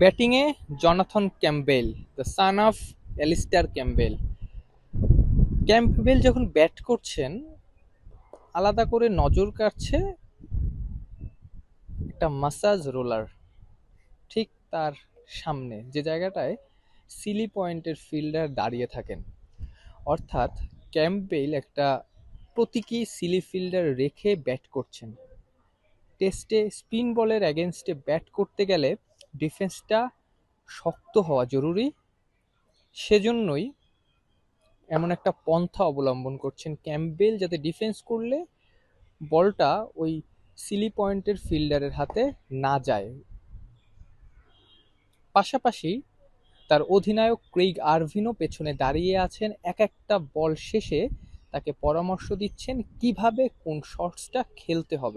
ব্যাটিংয়ে Jonathan Campbell, the son of Alistair Campbell. Campbell যখন bat করছেন, আলাদা করে নজর কাড়ছে একটা মাসাজ রোলার, ঠিক তার সামনে যে জায়গাটায় সিলি পয়েন্টের ফিল্ডার দাঁড়িয়ে থাকেন। অর্থাৎ ক্যাম্পবেল একটা প্রতীকী সিলি ফিল্ডার রেখে ব্যাট করছেন। টেস্টে স্পিন বলের এগেনস্টে ব্যাট করতে গেলে ডিফেন্সটা শক্ত হওয়া জরুরি। সেজন্যই এমন একটা পন্থা অবলম্বন করছেন ক্যাম্পবেল, যাতে ডিফেন্স করলে বলটা ওই সিলি পয়েন্টের ফিল্ডারের হাতে না যায়। পাশাপাশি তার অধিনায়ক ক্রেইগ আরভিনও পেছনে দাঁড়িয়ে আছেন, এক একটা বল শেষে তাকে পরামর্শ দিচ্ছেন কিভাবে কোন শটসটা খেলতে হবে।